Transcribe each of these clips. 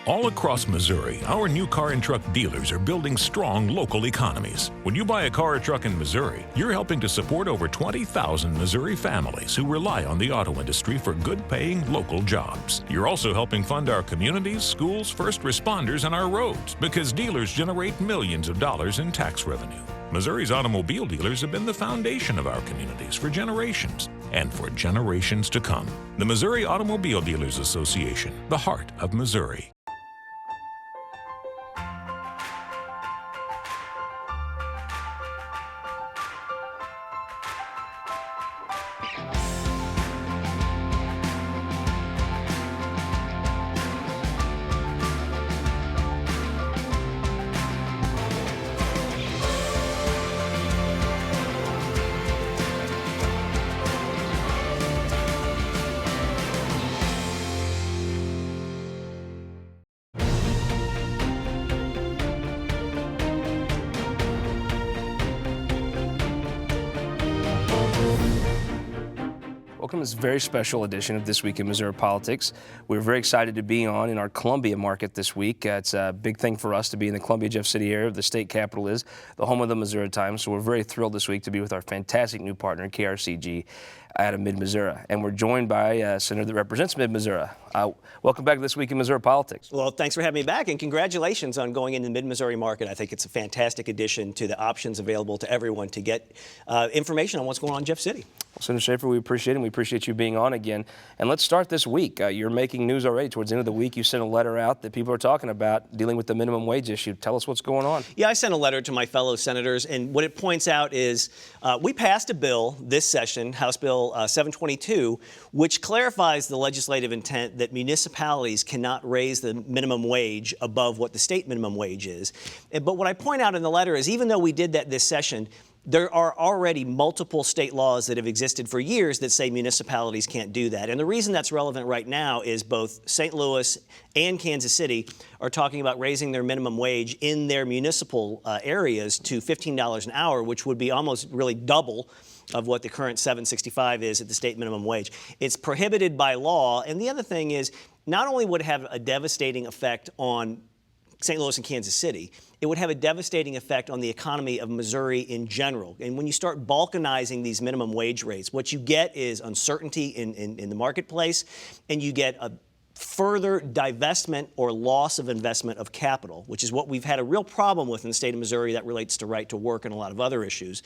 All across Missouri, our new car and truck dealers are building strong local economies. When you buy a car or truck in Missouri, you're helping to support over 20,000 Missouri families who rely on the auto industry for good-paying local jobs. You're also helping fund our communities, schools, first responders, and our roads because dealers generate millions of dollars in tax revenue. Missouri's automobile dealers have been the foundation of our communities for generations and for generations to come. The Missouri Automobile Dealers Association, the heart of Missouri. Welcome to this very special edition of This Week in Missouri Politics. We're very excited to be on in our Columbia market this week. It's a big thing for us to be in the Columbia, Jeff City area. The state capital is the home of the Missouri Times, so we're very thrilled this week to be with our fantastic new partner, KRCG, out of Mid-Missouri. And we're joined by a senator that represents Mid-Missouri. Welcome back to This Week in Missouri Politics. Well, thanks for having me back, and congratulations on going into the Mid-Missouri market. I think it's a fantastic addition to the options available to everyone to get information on what's going on in Jeff City. Well, Senator Schaefer, we appreciate it, and we appreciate you being on again. And let's start this week. You're making news already. Towards the end of the week, you sent a letter out that people are talking about dealing with the minimum wage issue. Tell us what's going on. Yeah, I sent a letter to my fellow senators, and what it points out is we passed a bill this session, House Bill 722, which clarifies the legislative intent that municipalities cannot raise the minimum wage above what the state minimum wage is. But what I point out in the letter is even though we did that this session, there are already multiple state laws that have existed for years that say municipalities can't do that. And the reason that's relevant right now is both St. Louis and Kansas City are talking about raising their minimum wage in their municipal areas to $15 an hour, which would be almost really double of what the current $7.65 is at the state minimum wage. It's prohibited by law. And the other thing is, not only would it have a devastating effect on St. Louis and Kansas City, it would have a devastating effect on the economy of Missouri in general. And when you start balkanizing these minimum wage rates, what you get is uncertainty in the marketplace, and you get a further divestment or loss of investment of capital, which is what we've had a real problem with in the state of Missouri. That relates to right to work and a lot of other issues.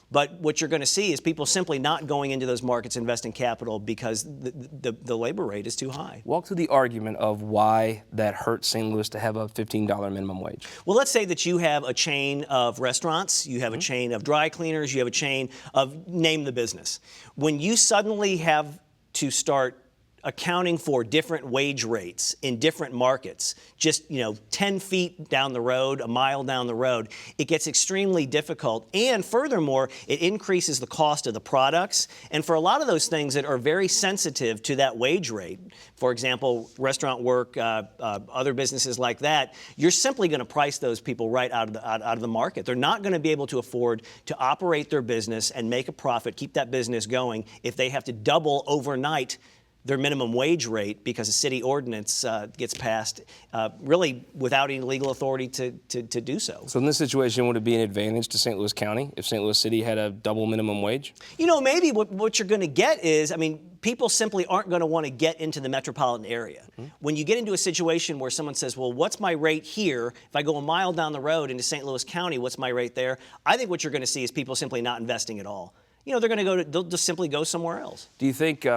But what you're going to see is people simply not going into those markets investing capital because the labor rate is too high. Walk through the argument of why that hurts St. Louis to have a $15 minimum wage. Well, let's say that you have a chain of restaurants, you have a chain of dry cleaners, you have a chain of name the business. When you suddenly have to start accounting for different wage rates in different markets, just 10 feet down the road, a mile down the road, it gets extremely difficult. And furthermore, it increases the cost of the products. And for a lot of those things that are very sensitive to that wage rate, for example, restaurant work, other businesses like that, you're simply going to price those people right out of the market. They're not going to be able to afford to operate their business and make a profit, keep that business going, if they have to double overnight their minimum wage rate because a city ordinance gets passed really without any legal authority to do so. So in this situation, would it be an advantage to St. Louis County if St. Louis City had a double minimum wage? Maybe what you're going to get is, people simply aren't going to want to get into the metropolitan area. Mm-hmm. When you get into a situation where someone says, well, what's my rate here? If I go a mile down the road into St. Louis County, what's my rate there? I think what you're going to see is people simply not investing at all. They're going to they'll just simply go somewhere else. Do you think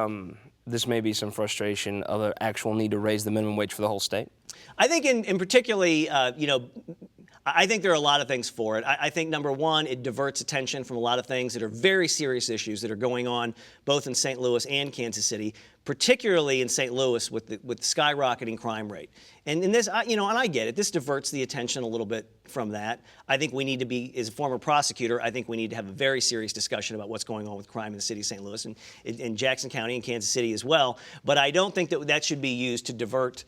this may be some frustration of an actual need to raise the minimum wage for the whole state? I think in particularly, I think there are a lot of things for it. I think, number one, it diverts attention from a lot of things that are very serious issues that are going on both in St. Louis and Kansas City, particularly in St. Louis with the skyrocketing crime rate. And in this, and I get it, this diverts the attention a little bit from that. I think we need to be, as a former prosecutor, I think we need to have a very serious discussion about what's going on with crime in the city of St. Louis and in Jackson County and Kansas City as well. But I don't think that should be used to divert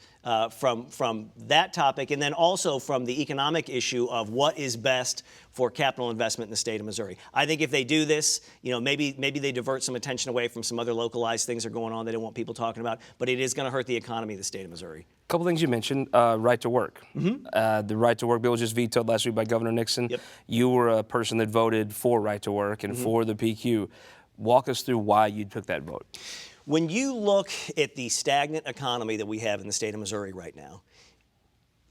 from that topic, and then also from the economic issue of what is best for capital investment in the state of Missouri. I think if they do this, maybe they divert some attention away from some other localized things that are going on. They don't don't want people talking about, but it is going to hurt the economy of the state of Missouri. A couple things you mentioned, right to work. The right to work bill was just vetoed last week by Governor Nixon. Yep. You were a person that voted for right to work and for the PQ. Walk us through why you took that vote. When you look at the stagnant economy that we have in the state of Missouri right now,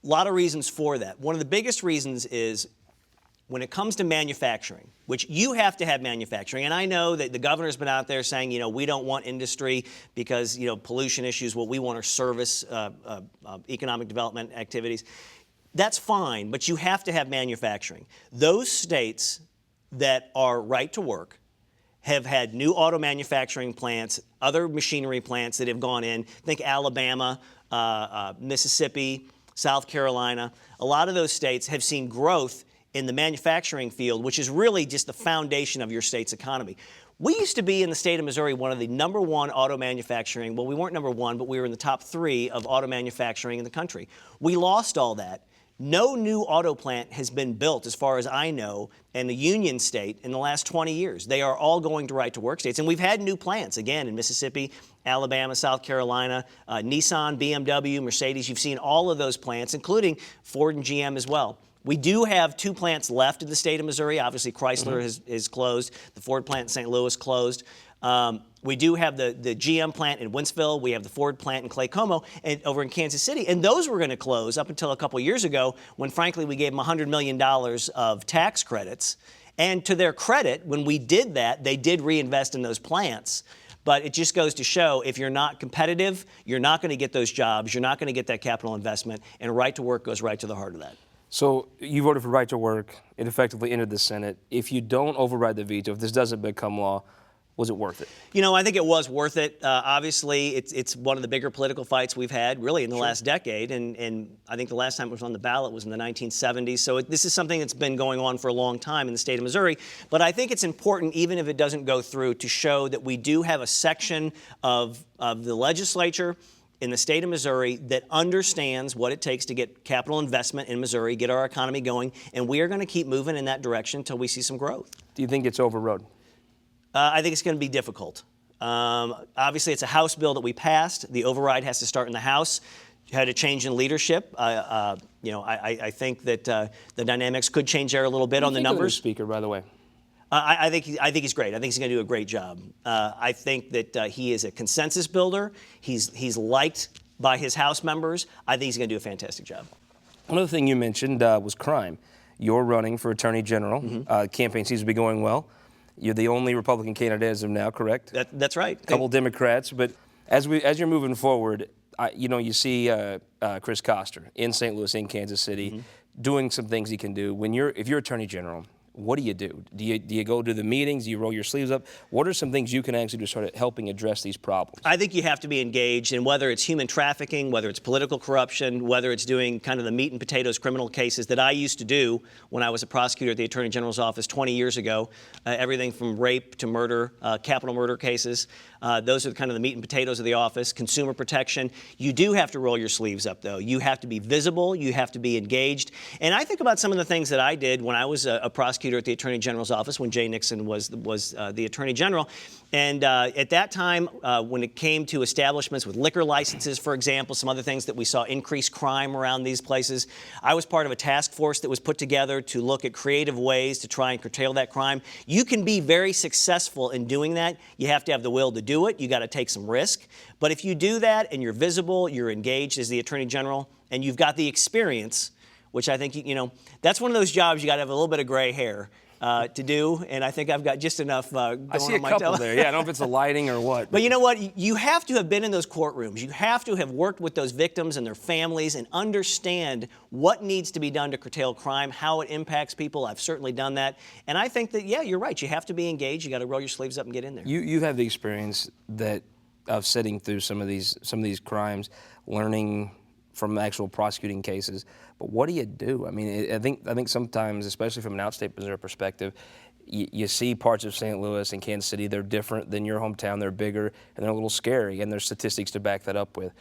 a lot of reasons for that. One of the biggest reasons is when it comes to manufacturing, which you have to have manufacturing, and I know that the governor's been out there saying, we don't want industry because, pollution issues, what we want are service, economic development activities. That's fine, but you have to have manufacturing. Those states that are right to work have had new auto manufacturing plants, other machinery plants that have gone in. Think Alabama, Mississippi, South Carolina. A lot of those states have seen growth in the manufacturing field, which is really just the foundation of your state's economy. We used to be in the state of Missouri one of the number one auto manufacturing, well, we weren't number one, but we were in the top 3 of auto manufacturing in the country. We lost all that. No new auto plant has been built, as far as I know, in the Union State in the last 20 years. They are all going to right-to-work states. And we've had new plants, again, in Mississippi, Alabama, South Carolina, Nissan, BMW, Mercedes. You've seen all of those plants, including Ford and GM as well. We do have 2 plants left in the state of Missouri. Obviously, Chrysler is closed. The Ford plant in St. Louis closed. We do have the GM plant in Wentzville. We have the Ford plant in Clay Como and over in Kansas City. And those were going to close up until a couple years ago when, frankly, we gave them $100 million of tax credits. And to their credit, when we did that, they did reinvest in those plants. But it just goes to show if you're not competitive, you're not going to get those jobs. You're not going to get that capital investment. And right to work goes right to the heart of that. So you voted for right to work. It effectively entered the Senate. If you don't override the veto, if this doesn't become law, was it worth it? I think it was worth it. Obviously, it's one of the bigger political fights we've had really in the last decade. And I think the last time it was on the ballot was in the 1970s. So this is something that's been going on for a long time in the state of Missouri. But I think it's important, even if it doesn't go through, to show that we do have a section of the legislature in the state of Missouri that understands what it takes to get capital investment in Missouri, get our economy going, and we are going to keep moving in that direction until we see some growth. Do you think it's overrode? I think it's going to be difficult. Obviously, it's a House bill that we passed. The override has to start in the House. You had a change in leadership. I think that the dynamics could change there a little bit on the numbers. Speaker, by the way. I think he's great. I think he's going to do a great job. I think that he is a consensus builder. He's liked by his House members. I think he's going to do a fantastic job. Another thing you mentioned was crime. You're running for Attorney General. Campaign seems to be going well. You're the only Republican candidate as of now, correct? That's right. A couple Democrats, but as you're moving forward, you see Chris Koster in St. Louis, in Kansas City, doing some things he can do. If you're Attorney General, what do you do? Do you go to the meetings? Do you roll your sleeves up? What are some things you can actually do to start helping address these problems? I think you have to be engaged in whether it's human trafficking, whether it's political corruption, whether it's doing kind of the meat and potatoes criminal cases that I used to do when I was a prosecutor at the Attorney General's office 20 years ago. Everything from rape to murder, capital murder cases. Those are kind of the meat and potatoes of the office. Consumer protection. You do have to roll your sleeves up, though. You have to be visible. You have to be engaged. And I think about some of the things that I did when I was a prosecutor at the Attorney General's office when Jay Nixon was the Attorney General. And at that time, when it came to establishments with liquor licenses, for example, some other things that we saw increased crime around these places, I was part of a task force that was put together to look at creative ways to try and curtail that crime. You can be very successful in doing that. You have to have the will to do it. You got to take some risk. But if you do that and you're visible, you're engaged as the Attorney General, and you've got the experience, which I think, that's one of those jobs you got to have a little bit of gray hair to do, and I think I've got just enough going I see a on my couple there. Yeah, I don't know if it's the lighting or what. But you know what? You have to have been in those courtrooms. You have to have worked with those victims and their families and understand what needs to be done to curtail crime, how it impacts people. I've certainly done that. And I think that, yeah, you're right. You have to be engaged. You got to roll your sleeves up and get in there. You have the experience of sitting through some of these crimes, learning from actual prosecuting cases. But what do you do? I mean, I think sometimes, especially from an outstate Missouri perspective, you see parts of St. Louis and Kansas City, they're different than your hometown, they're bigger, and they're a little scary, and there's statistics to back that up with.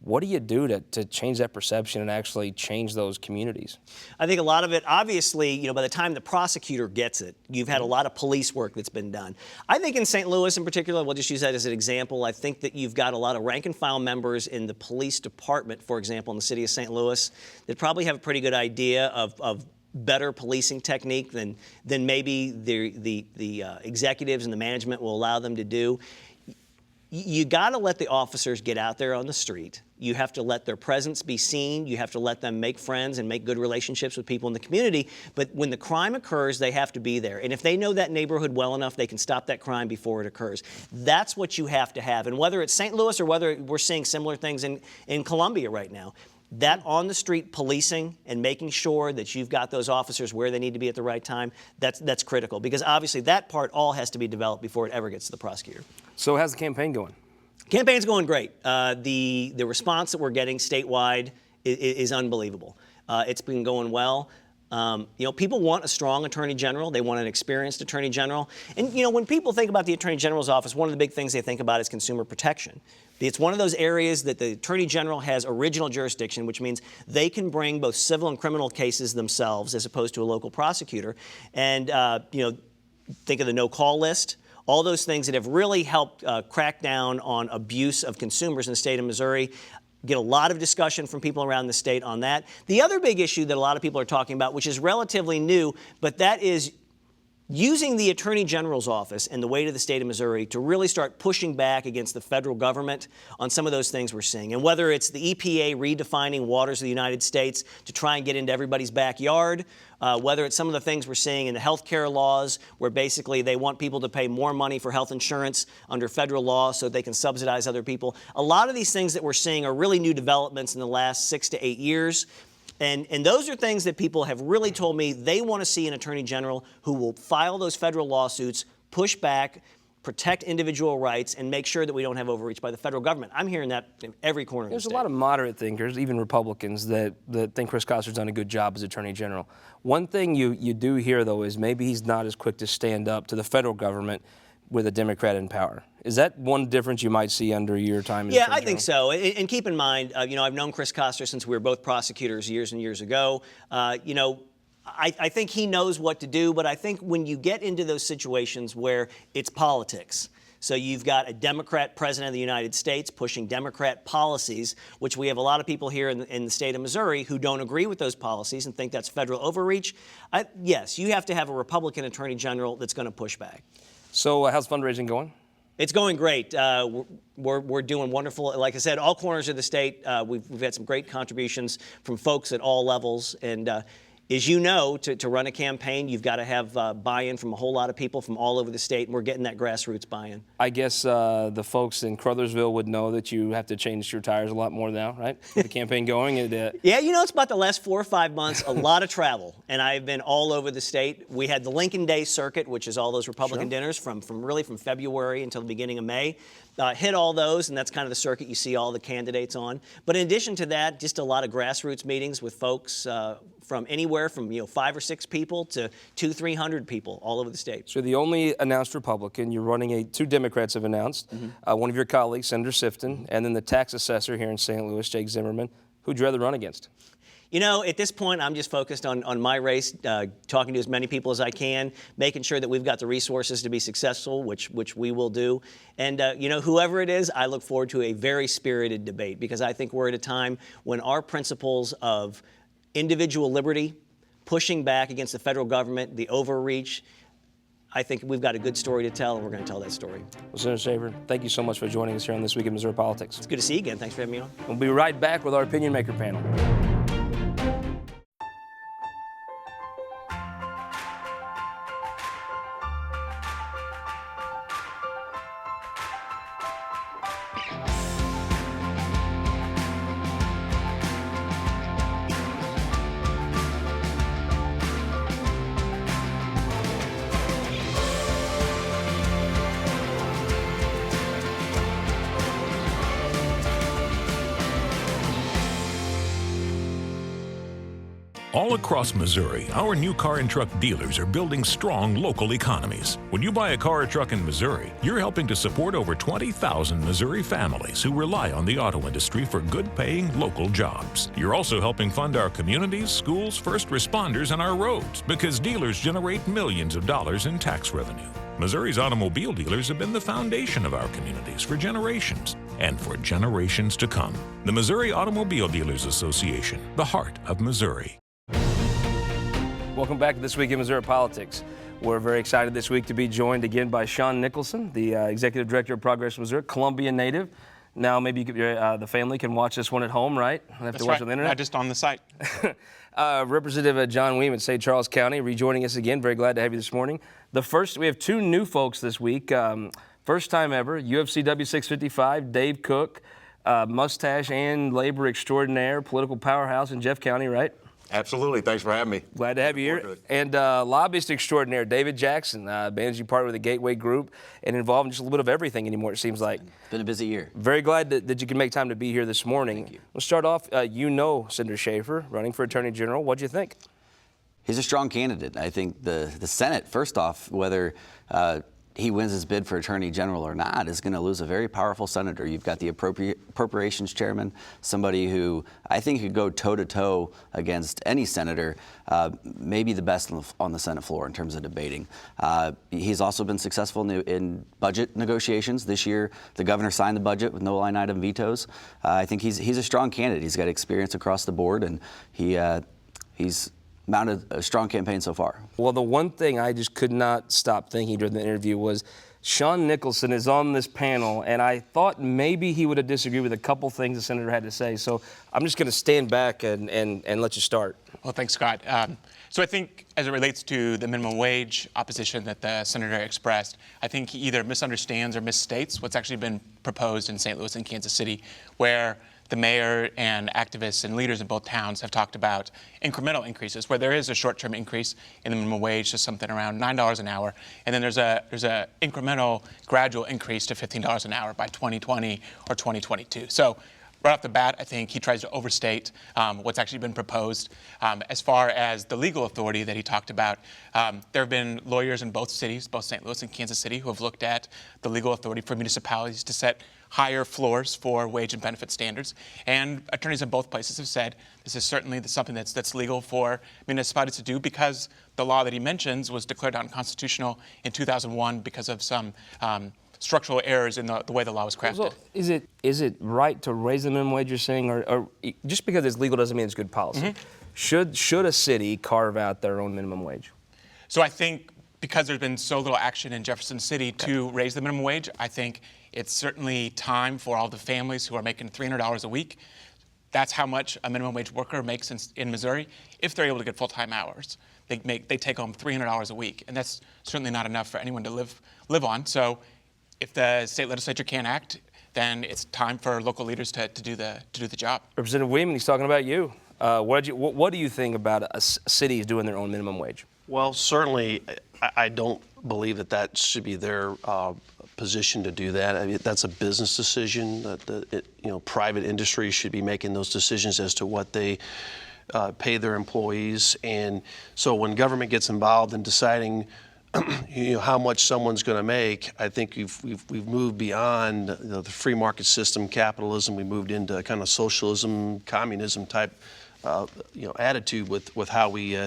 What do you do to change that perception and actually change those communities? I think a lot of it, obviously, by the time the prosecutor gets it, you've had a lot of police work that's been done. I think in St. Louis in particular, we'll just use that as an example, I think that you've got a lot of rank and file members in the police department, for example, in the city of St. Louis, that probably have a pretty good idea of better policing technique than maybe the executives and the management will allow them to do. You got to let the officers get out there on the street. You have to let their presence be seen. You have to let them make friends and make good relationships with people in the community. But when the crime occurs, they have to be there. And if they know that neighborhood well enough, they can stop that crime before it occurs. That's what you have to have. And whether it's St. Louis or whether we're seeing similar things in Columbia right now, that on-the-street policing and making sure that you've got those officers where they need to be at the right time, that's critical. Because obviously that part all has to be developed before it ever gets to the prosecutor. So how's the campaign going? Campaign's going great. The response that we're getting statewide is unbelievable. It's been going well. People want a strong attorney general. They want an experienced attorney general. And, when people think about the attorney general's office, one of the big things they think about is consumer protection. It's one of those areas that the attorney general has original jurisdiction, which means they can bring both civil and criminal cases themselves as opposed to a local prosecutor. And, think of the no-call list. All those things that have really helped crack down on abuse of consumers in the state of Missouri. Get a lot of discussion from people around the state on that. The other big issue that a lot of people are talking about, which is relatively new, but that is using the Attorney General's office and the weight of the state of Missouri to really start pushing back against the federal government on some of those things we're seeing. And whether it's the EPA redefining waters of the United States to try and get into everybody's backyard, whether it's some of the things we're seeing in the health care laws where basically they want people to pay more money for health insurance under federal law so they can subsidize other people. A lot of these things that we're seeing are really new developments in the last 6 to 8 years. And those are things that people have really told me they want to see an attorney general who will file those federal lawsuits, push back, protect individual rights, and make sure that we don't have overreach by the federal government. I'm hearing that in every corner of the state. There's a lot of moderate thinkers, even Republicans, that think Chris Koster's done a good job as Attorney General. One thing you do hear, though, is maybe he's not as quick to stand up to the federal government with a Democrat in power. Is that one difference you might see under your time as Attorney General? I think so. And keep in mind, I've known Chris Koster since we were both prosecutors years and years ago. I think he knows what to do, but I think when you get into those situations where it's politics, so you've got a Democrat president of the United States pushing Democrat policies, which we have a lot of people here in the state of Missouri who don't agree with those policies and think that's federal overreach. Yes, you have to have a Republican attorney general that's going to push back. So how's fundraising going? It's going great. We're doing wonderful. Like I said, all corners of the state, we've had some great contributions from folks at all levels. And as you know, to run a campaign, you've got to have buy-in from a whole lot of people from all over the state, and we're getting that grassroots buy-in. I guess the folks in Crothersville would know that you have to change your tires a lot more now, right? With the campaign going. Yeah, it's about the last 4 or 5 months, a lot of travel, and I've been all over the state. We had the Lincoln Day circuit, which is all those Republican dinners from February until the beginning of May. Hit all those, and that's kind of the circuit you see all the candidates on. But in addition to that, just a lot of grassroots meetings with folks from anywhere from 5 or 6 people to 200-300 people all over the state. So the only announced Republican, you're running 2 Democrats have announced, one of your colleagues, Senator Sifton, and then the tax assessor here in St. Louis, Jake Zimmerman. Who'd you rather run against? At this point, I'm just focused on my race, talking to as many people as I can, making sure that we've got the resources to be successful, which we will do. And, whoever it is, I look forward to a very spirited debate because I think we're at a time when our principles of individual liberty, pushing back against the federal government, the overreach, I think we've got a good story to tell, and we're going to tell that story. Well, Senator Schaefer, thank you so much for joining us here on This Week in Missouri Politics. It's good to see you again. Thanks for having me on. We'll be right back with our Opinion Maker panel. All across Missouri, our new car and truck dealers are building strong local economies. When you buy a car or truck in Missouri, you're helping to support over 20,000 Missouri families who rely on the auto industry for good-paying local jobs. You're also helping fund our communities, schools, first responders, and our roads because dealers generate millions of dollars in tax revenue. Missouri's automobile dealers have been the foundation of our communities for generations and for generations to come. The Missouri Automobile Dealers Association, the heart of Missouri. Welcome back to This Week in Missouri Politics. We're very excited this week to be joined again by Sean Nicholson, the Executive Director of Progress Missouri, Columbia native. Now maybe the family can watch this one at home, right? Don't have to watch it on the internet. Not just on the site. Representative John Wiemann, St. Charles County, rejoining us again. Very glad to have you this morning. We have two new folks this week. First time ever, UFC W655, Dave Cook, mustache and labor extraordinaire, political powerhouse in Jeff County, right? Absolutely. Thanks for having me. Glad to have you here. And lobbyist extraordinaire, David Jackson, managing partner with the Gateway Group and involved in just a little bit of everything anymore, it seems like. Been a busy year. Very glad that you can make time to be here this morning. Thank you. We'll start off, Senator Schaefer, running for Attorney General. What'd you think? He's a strong candidate. I think the Senate, first off, whether he wins his bid for Attorney General or not, is going to lose a very powerful senator. You've got the Appropriations Chairman, somebody who I think could go toe-to-toe against any senator, maybe the best on the Senate floor in terms of debating. He's also been successful in budget negotiations. This year, the governor signed the budget with no line item vetoes. I think he's a strong candidate. He's got experience across the board, and he's mounted a strong campaign so far. Well, the one thing I just could not stop thinking during the interview was Sean Nicholson is on this panel, and I thought maybe he would have disagreed with a couple things the senator had to say. So I'm just going to stand back and let you start. Well, thanks, Scott. So I think as it relates to the minimum wage opposition that the senator expressed, I think he either misunderstands or misstates what's actually been proposed in St. Louis and Kansas City, where the mayor and activists and leaders in both towns have talked about incremental increases, where there is a short-term increase in the minimum wage to something around $9 an hour, and then there's a incremental gradual increase to $15 an hour by 2020 or 2022. So right off the bat, I think he tries to overstate what's actually been proposed. As far as the legal authority that he talked about, there have been lawyers in both cities, both St. Louis and Kansas City, who have looked at the legal authority for municipalities to set higher floors for wage and benefit standards. And attorneys in both places have said this is certainly something that's legal for municipalities to do because the law that he mentions was declared unconstitutional in 2001 because of some structural errors in the way the law was crafted. So is it right to raise the minimum wage, you're saying, or just because it's legal doesn't mean it's good policy? Mm-hmm. Should a city carve out their own minimum wage? So I think because there's been so little action in Jefferson City to raise the minimum wage, I think it's certainly time for all the families who are making $300 a week. That's how much a minimum wage worker makes in Missouri if they're able to get full-time hours. They take home $300 a week, and that's certainly not enough for anyone to live on. So if the state legislature can't act, then it's time for local leaders to do the job. Representative Wiemann, he's talking about you. What do you think about cities doing their own minimum wage? Well, certainly, I don't believe that should be their position to do that. I mean, that's a business decision. Private industry should be making those decisions as to what they pay their employees. And so when government gets involved in deciding how much someone's going to make, I think we've moved beyond the free market system, capitalism. We moved into kind of socialism, communism type attitude with how we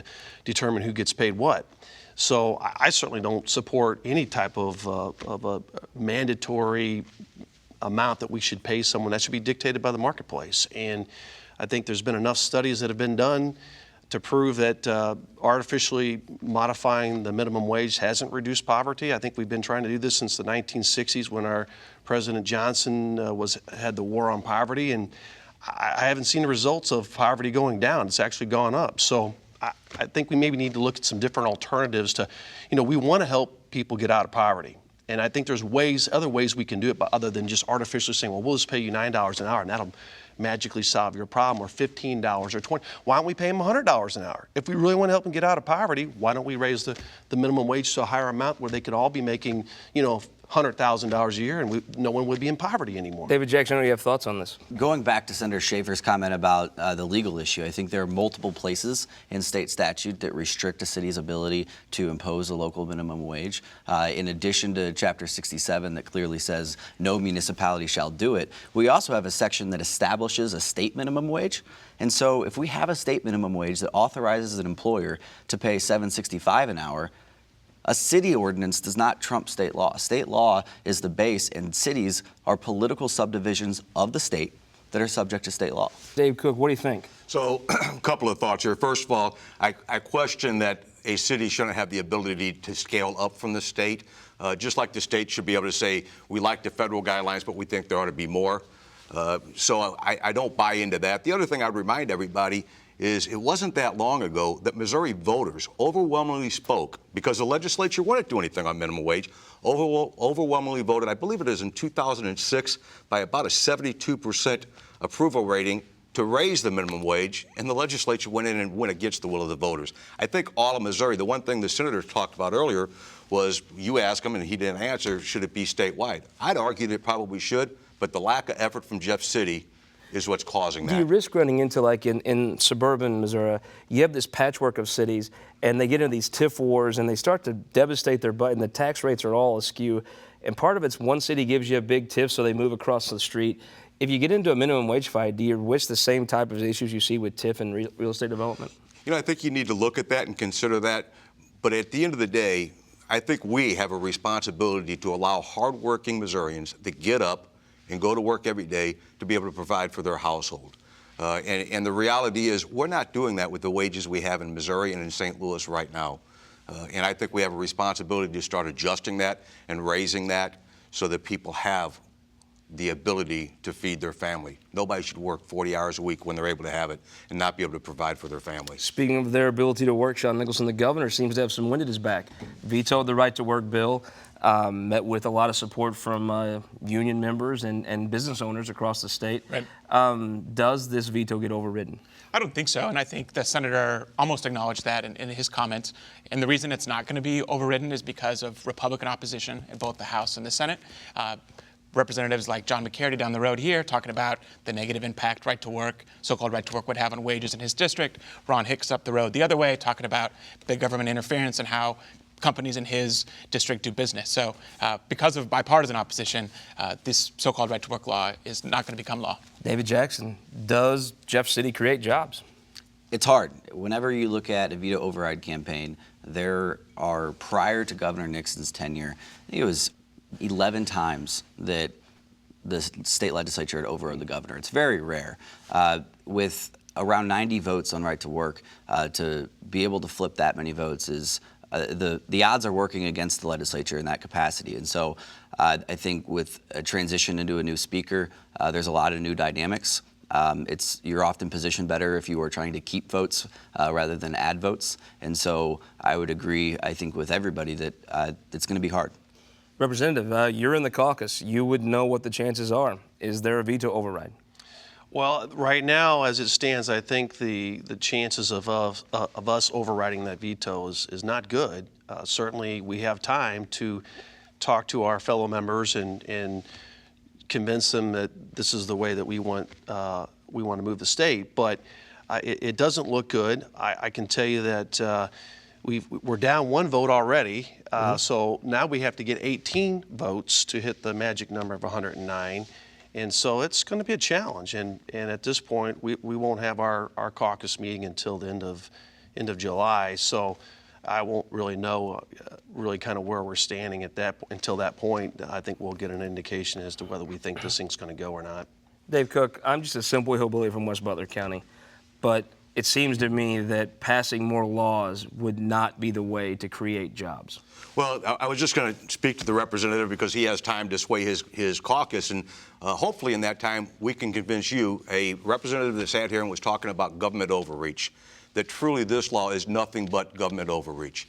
determine who gets paid what. So I certainly don't support any type of a mandatory amount that we should pay someone. That should be dictated by the marketplace. And I think there's been enough studies that have been done to prove that artificially modifying the minimum wage hasn't reduced poverty. I think we've been trying to do this since the 1960s when our President Johnson had the war on poverty, and I haven't seen the results of poverty going down. It's actually gone up. So I think we maybe need to look at some different alternatives to, we want to help people get out of poverty. And I think there's other ways we can do it, but other than just artificially saying, well, we'll just pay you $9 an hour and that'll magically solve your problem, or $15 or $20. Why don't we pay them $100 an hour? If we really want to help them get out of poverty, why don't we raise the minimum wage to a higher amount where they could all be making, $100,000 a year, and no one would be in poverty anymore. David Jackson, do you have thoughts on this? Going back to Senator Schaefer's comment about the legal issue, I think there are multiple places in state statute that restrict a city's ability to impose a local minimum wage. In addition to Chapter 67 that clearly says no municipality shall do it, we also have a section that establishes a state minimum wage. And so if we have a state minimum wage that authorizes an employer to pay $7.65 an hour, a city ordinance does not trump state law. State law is the base, and cities are political subdivisions of the state that are subject to state law. Dave Cook, what do you think? So, a couple of thoughts here. First of all, I question that a city shouldn't have the ability to scale up from the state. Just like the state should be able to say, we like the federal guidelines, but we think there ought to be more. So I don't buy into that. The other thing I'd remind everybody is it wasn't that long ago that Missouri voters overwhelmingly spoke, because the legislature wouldn't do anything on minimum wage, overwhelmingly voted, I believe it is in 2006, by about a 72% approval rating to raise the minimum wage, and the legislature went in and went against the will of the voters. I think all of Missouri, the one thing the senator talked about earlier was, you asked him and he didn't answer, should it be statewide? I'd argue that it probably should, but the lack of effort from Jeff City is what's causing that. Do you risk running into, like in suburban Missouri, you have this patchwork of cities, and they get into these TIF wars, and they start to devastate their budget, and the tax rates are all askew. And part of it's one city gives you a big TIF, so they move across the street. If you get into a minimum wage fight, do you wish the same type of issues you see with TIF and real estate development? You know, I think you need to look at that and consider that. But at the end of the day, I think we have a responsibility to allow hardworking Missourians to get up and go to work every day to be able to provide for their household. And the reality is we're not doing that with the wages we have in Missouri and in St. Louis right now. And I think we have a responsibility to start adjusting that and raising that so that people have the ability to feed their family. Nobody should work 40 hours a week when they're able to have it and not be able to provide for their family. Speaking of their ability to work, Sean Nicholson, the governor, seems to have some wind at his back. Vetoed the right to work bill, met with a lot of support from union members and business owners across the state. Right. Does this veto get overridden? I don't think so, and I think the senator almost acknowledged that in his comments. And the reason it's not going to be overridden is because of Republican opposition in both the House and the Senate. Representatives like John McCarty down the road here talking about the negative impact right to work, so-called right to work would have on wages in his district. Ron Hicks up the road the other way talking about big government interference and how companies in his district do business. So because of bipartisan opposition, this so-called right to work law is not going to become law. David Jackson, does Jeff City create jobs? It's hard. Whenever you look at a veto override campaign, there are, prior to Governor Nixon's tenure, I think it was 11 times that the state legislature had overrode the governor. It's very rare. With around 90 votes on right to work, to be able to flip that many votes is the odds are working against the legislature in that capacity. And so I think with a transition into a new speaker, there's a lot of new dynamics. You're often positioned better if you are trying to keep votes rather than add votes. And so I would agree, I think, with everybody that it's going to be hard. Representative, you're in the caucus. You would know what the chances are. Is there a veto override? Well, right now, as it stands, I think the chances of us overriding that veto is not good. Certainly, we have time to talk to our fellow members and convince them that this is the way that we want to move the state. But it doesn't look good. I can tell you that we're down one vote already. So now we have to get 18 votes to hit the magic number of 109. And so it's going to be a challenge. And at this point, we won't have our caucus meeting until the end of July. So I won't really know really kind of where we're standing until that point. I think we'll get an indication as to whether we think this thing's going to go or not. Dave Cook, I'm just a simple hillbilly from West Butler County, but it seems to me that passing more laws would not be the way to create jobs. Well, I was just going to speak to the representative because he has time to sway his caucus, and hopefully in that time we can convince you, a representative that sat here and was talking about government overreach, that truly this law is nothing but government overreach.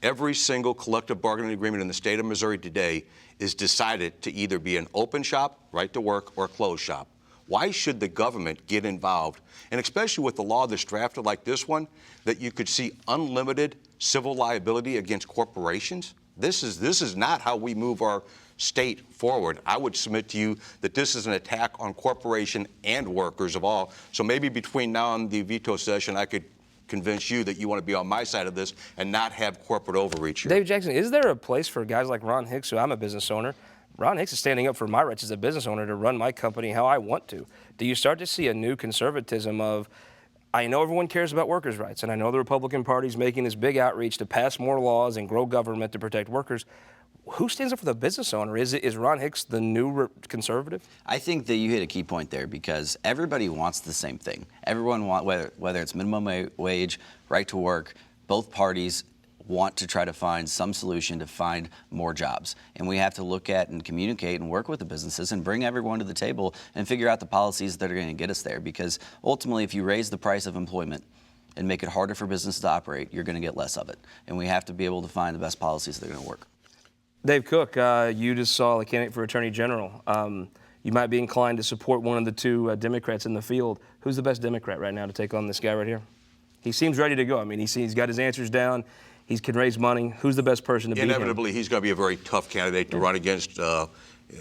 Every single collective bargaining agreement in the state of Missouri today is decided to either be an open shop, right to work, or a closed shop. Why should the government get involved? And especially with the law that's drafted like this one, that you could see unlimited civil liability against corporations. This is not how we move our state forward. I would submit to you that this is an attack on corporation and workers of all. So maybe between now and the veto session, I could convince you that you want to be on my side of this and not have corporate overreach here. Dave Jackson, is there a place for guys like Ron Hicks, who I'm a business owner? Ron Hicks is standing up for my rights as a business owner to run my company how I want to. Do you start to see a new conservatism of, I know everyone cares about workers' rights, and I know the Republican Party's making this big outreach to pass more laws and grow government to protect workers. Who stands up for the business owner? Is Ron Hicks the new conservative? I think that you hit a key point there, because everybody wants the same thing. Everyone wants, whether it's minimum wage, right to work, both parties want to try to find some solution to find more jobs. And we have to look at and communicate and work with the businesses and bring everyone to the table and figure out the policies that are going to get us there. Because ultimately, if you raise the price of employment and make it harder for businesses to operate, you're going to get less of it. And we have to be able to find the best policies that are going to work. Dave Cook, you just saw the candidate for Attorney General. You might be inclined to support one of the two Democrats in the field. Who's the best Democrat right now to take on this guy right here? He seems ready to go. I mean, he's got his answers down. He can raise money. Who's the best person to beat him? Inevitably, he's going to be a very tough candidate to run against.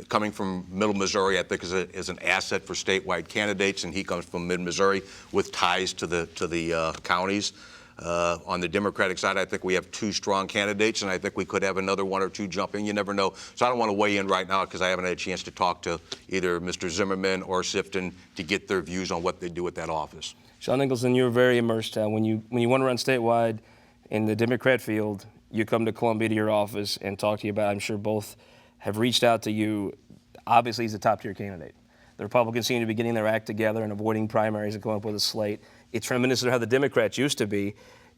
Coming from Middle Missouri, I think is an asset for statewide candidates, and he comes from Mid-Missouri with ties to the counties. On the Democratic side, I think we have two strong candidates, and I think we could have another one or two jump in. You never know. So I don't want to weigh in right now because I haven't had a chance to talk to either Mr. Zimmerman or Sifton to get their views on what they do with that office. Sean Nicholson, you're very immersed. When you want to run statewide in the Democrat field, you come to Columbia to your office and talk to you about, I'm sure both have reached out to you. Obviously, he's a top-tier candidate. The Republicans seem to be getting their act together and avoiding primaries and coming up with a slate. It's reminiscent of how the Democrats used to be.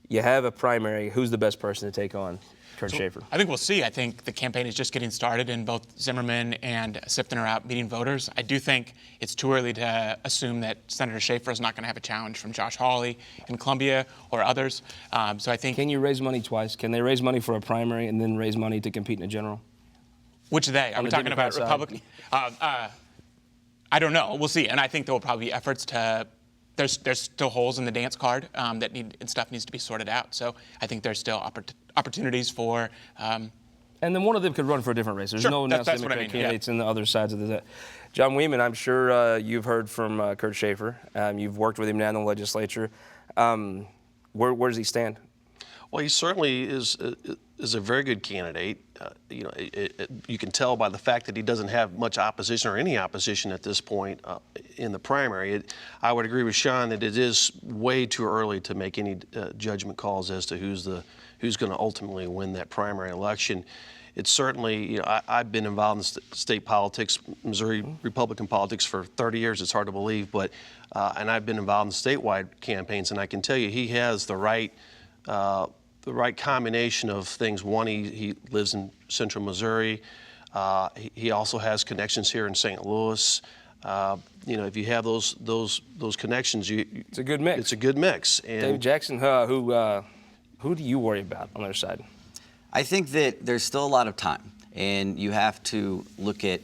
You have a primary. Who's the best person to take on Kurt Schaefer? I think we'll see. I think the campaign is just getting started, and both Zimmerman and Sifton are out meeting voters. I do think it's too early to assume that Senator Schaefer is not going to have a challenge from Josh Hawley in Columbia or others. So I think. Can you raise money twice? Can they raise money for a primary and then raise money to compete in a general? Which they? Are we talking about Republican? I don't know. We'll see. And I think there will probably be efforts to. There's still holes in the dance card that stuff needs to be sorted out. So I think there's still opportunities for. And then one of them could run for a different race. There's sure, no announced Democratic candidates in the other sides of the. John Wiemann, I'm sure you've heard from Kurt Schaefer. You've worked with him now in the legislature. Where does he stand? Well, he certainly is a very good candidate. You can tell by the fact that he doesn't have much opposition or any opposition at this point in the primary. I would agree with Sean that it is way too early to make any judgment calls as to who's going to ultimately win that primary election. It's certainly, I've been involved in state politics, Missouri Republican politics for 30 years. It's hard to believe, but and I've been involved in statewide campaigns, and I can tell you he has the right combination of things. One, he lives in central Missouri. He also has connections here in St. Louis. If you have those connections, it's a good mix. It's a good mix. And David Jackson, who do you worry about on their side? I think that there's still a lot of time, and you have to look at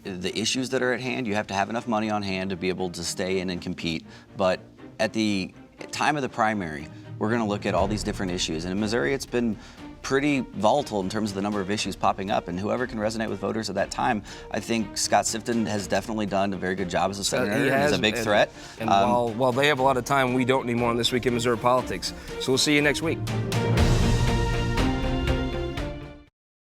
the issues that are at hand. You have to have enough money on hand to be able to stay in and compete. But at the time of the primary, we're going to look at all these different issues. And in Missouri, it's been pretty volatile in terms of the number of issues popping up, and whoever can resonate with voters at that time. I think Scott Sifton has definitely done a very good job as a senator. He's a big threat. And while they have a lot of time, we don't anymore on This Week in Missouri Politics. So we'll see you next week.